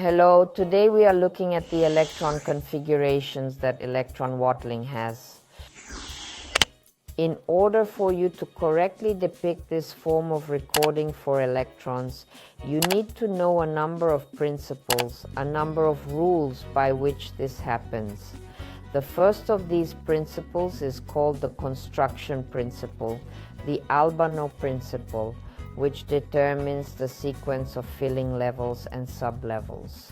Hello, today we are looking at the electron configurations that electron wattling has. In order for you to correctly depict this form of recording for electrons, you need to know a number of principles, a number of rules by which this happens. The first of these principles is called the construction principle, the Albano principle, which determines the sequence of filling levels and sublevels.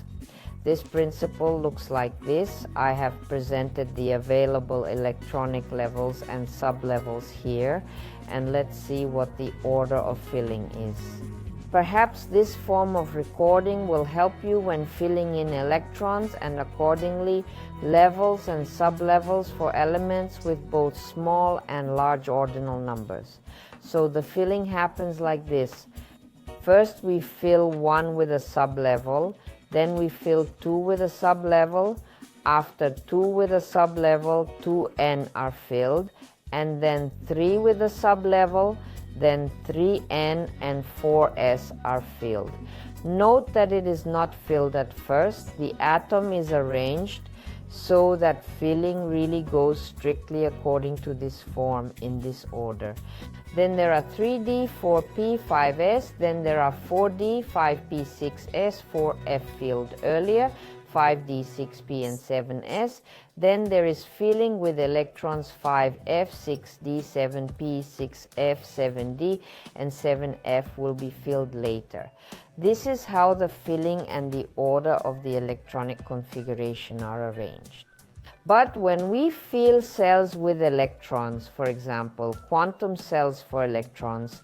This principle looks like this. I have presented the available electronic levels and sublevels here, and let's see what the order of filling is. Perhaps this form of recording will help you when filling in electrons and accordingly levels and sublevels for elements with both small and large ordinal numbers. So the filling happens like this. First we fill 1 with a sublevel, then we fill 2 with a sublevel. After 2 with a sublevel, 2n are filled, and then 3 with a sublevel, then 3n and 4s are filled. Note that it is not filled at first. The atom is arranged so that filling really goes strictly according to this form in this order. Then there are 3d, 4p, 5s, then there are 4d, 5p, 6s, 4f filled earlier, 5d, 6p and 7s. Then there is filling with electrons 5f, 6d, 7p, 6f, 7d and 7f will be filled later. This is how the filling and the order of the electronic configuration are arranged. But when we fill cells with electrons, for example, quantum cells for electrons,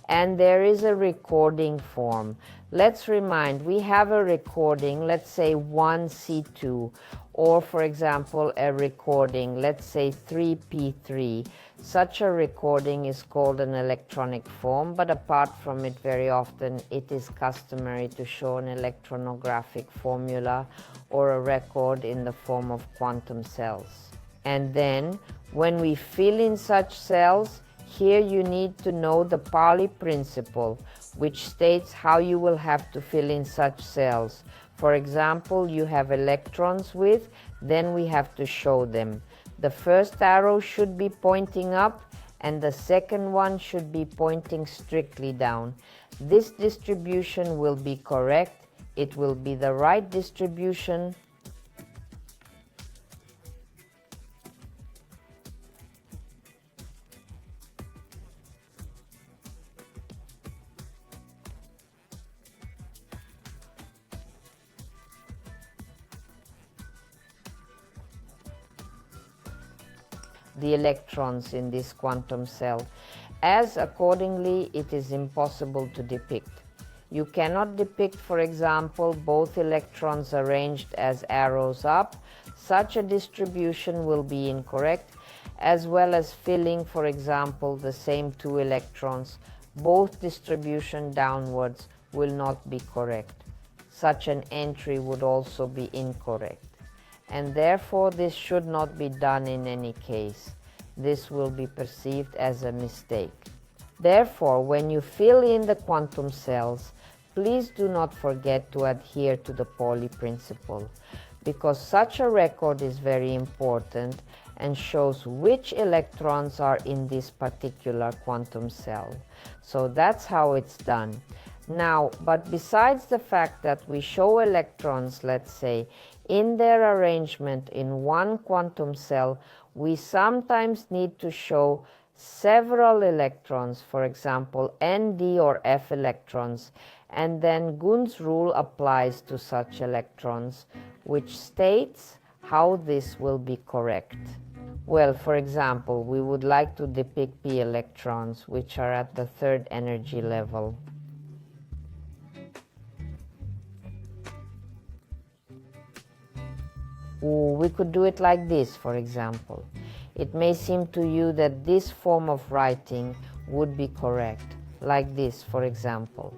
and there is a recording form, let's remind, we have a recording, let's say 1C2, or for example a recording, let's say 3P3. Such a recording is called an electronic form, but apart from it, very often it is customary to show an electronographic formula or a record in the form of quantum cells. And then when we fill in such cells, here you need to know the Pauli principle, which states how you will have to fill in such cells. For example, you have electrons with, then we have to show them. The first arrow should be pointing up and the second one should be pointing strictly down. This distribution will be correct. It will be the right distribution. The electrons in this quantum cell, as accordingly it is impossible to depict. You cannot depict, for example, both electrons arranged as arrows up. Such a distribution will be incorrect, as well as filling, for example, the same 2 electrons. Both distribution downwards will not be correct. Such an entry would also be incorrect. And therefore this should not be done in any case. This will be perceived as a mistake. Therefore, when you fill in the quantum cells, please do not forget to adhere to the Pauli principle, because such a record is very important and shows which electrons are in this particular quantum cell. So that's how it's done. Now, but besides the fact that we show electrons, let's say, in their arrangement in one quantum cell, we sometimes need to show several electrons, for example, n, d or f electrons, and then Gun's rule applies to such electrons, which states how this will be correct. Well, for example, we would like to depict p electrons, which are at the 3rd energy level. We could do it like this, for example. It may seem to you that this form of writing would be correct, like this, for example.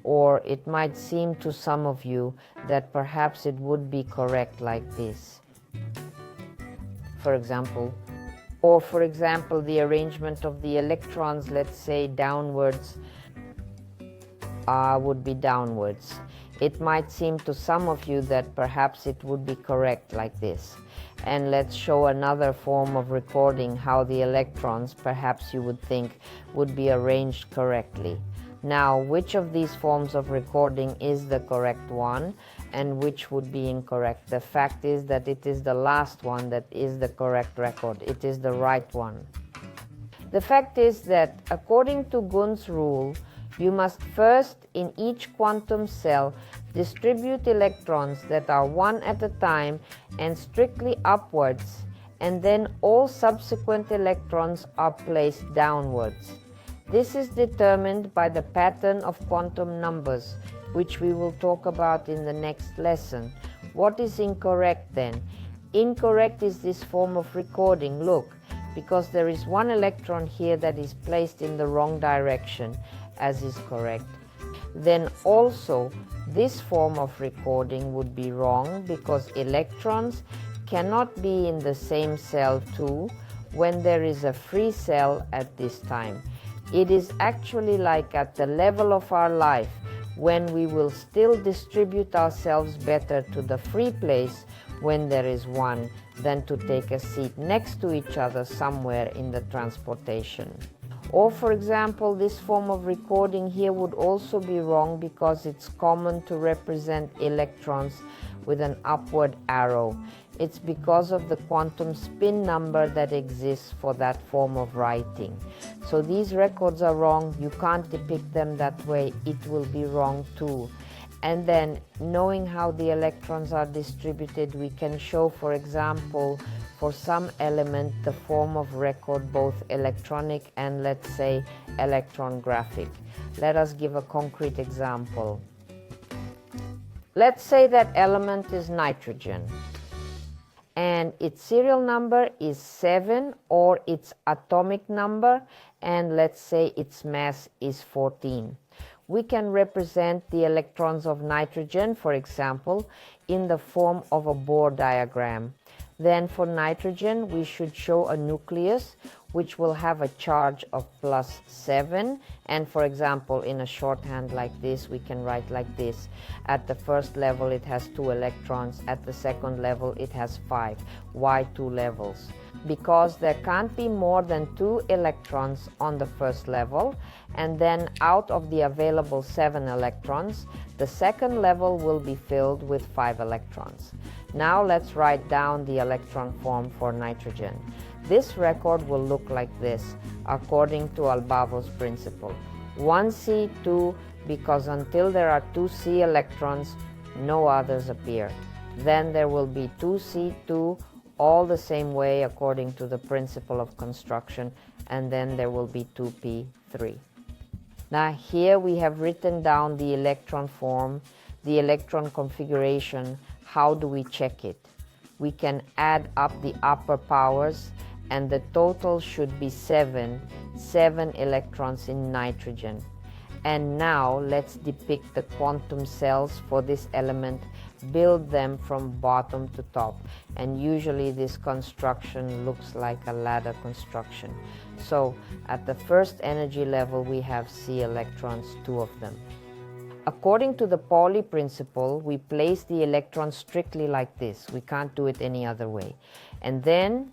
Or it might seem to some of you that perhaps it would be correct like this, for example. Or, for example, the arrangement of the electrons, let's say downwards, would be downwards. It might seem to some of you that perhaps it would be correct like this. And let's show another form of recording how the electrons, perhaps you would think, would be arranged correctly. Now, which of these forms of recording is the correct one and which would be incorrect? The fact is that it is the last one that is the correct record. It is the right one. The fact is that according to Gun's rule, you must first in each quantum cell distribute electrons that are one at a time and strictly upwards, and then all subsequent electrons are placed downwards. This is determined by the pattern of quantum numbers, which we will talk about in the next lesson. What is incorrect then? Incorrect is this form of recording. Look, because there is one electron here that is placed in the wrong direction, as is correct. Then also this form of recording would be wrong, because electrons cannot be in the same cell too when there is a free cell at this time. It is actually like at the level of our life, when we will still distribute ourselves better to the free place when there is one, than to take a seat next to each other somewhere in the transportation. Or for example, this form of recording here would also be wrong, because it's common to represent electrons with an upward arrow. It's because of the quantum spin number that exists for that form of writing. So these records are wrong. You can't depict them that way. It will be wrong too. And then, knowing how the electrons are distributed, we can show, for example, for some element, the form of record, both electronic and, let's say, electron graphic. Let us give a concrete example. Let's say that element is nitrogen, and its serial number is 7, or its atomic number, and let's say its mass is 14. We can represent the electrons of nitrogen, for example, in the form of a Bohr diagram. Then for nitrogen, we should show a nucleus which will have a charge of +7. And for example, in a shorthand like this, we can write like this. At the first level, it has 2 electrons. At the second level, it has 5. Why 2 levels? Because there can't be more than 2 electrons on the first level, and then out of the available 7 electrons, the second level will be filled with 5 electrons. Now let's write down the electron form for nitrogen. This record will look like this, according to Albavo's principle. 1C, 2, because until there are 2C electrons, no others appear. Then there will be 2C2, all the same way according to the principle of construction, and then there will be 2p3. Now here we have written down the electron form, the electron configuration. How do we check it? We can add up the upper powers, and the total should be 7 electrons in nitrogen. And now let's depict the quantum cells for this element, build them from bottom to top. And usually this construction looks like a ladder construction. So at the first energy level, we have C electrons, 2 of them. According to the Pauli principle, we place the electrons strictly like this. We can't do it any other way. And then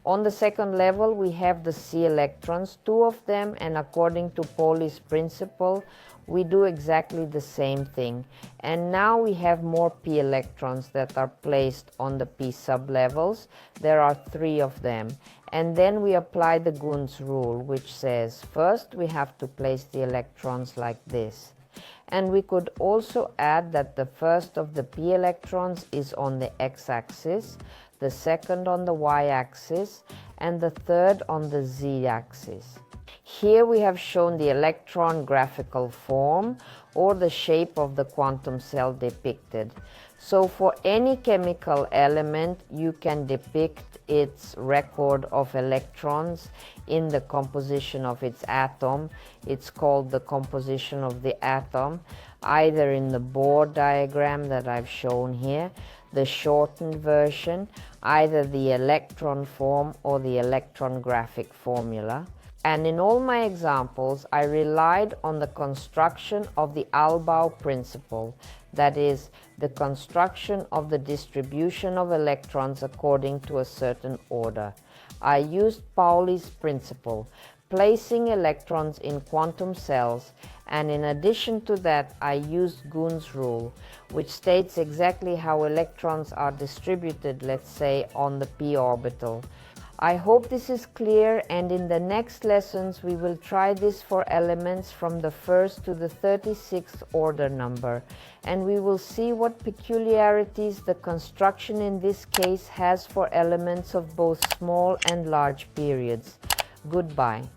on the second level, we have the C electrons, 2 of them, and according to Pauli's principle, we do exactly the same thing. And now we have more P electrons that are placed on the P sublevels. There are 3 of them. And then we apply the Gun's rule, which says first we have to place the electrons like this. And we could also add that the first of the P electrons is on the x-axis, the second on the y-axis, and the third on the z-axis. Here we have shown the electron graphical form, or the shape of the quantum cell depicted. So for any chemical element, you can depict its record of electrons in the composition of its atom. It's called the composition of the atom, either in the Bohr diagram that I've shown here, the shortened version, either the electron form or the electron graphic formula. And in all my examples, I relied on the construction of the Albau principle, that is, the construction of the distribution of electrons according to a certain order. I used Pauli's principle, placing electrons in quantum cells, and in addition to that, I used Gun's rule, which states exactly how electrons are distributed, let's say, on the p orbital. I hope this is clear, and in the next lessons we will try this for elements from the 1st to the 36th order number, and we will see what peculiarities the construction in this case has for elements of both small and large periods. Goodbye.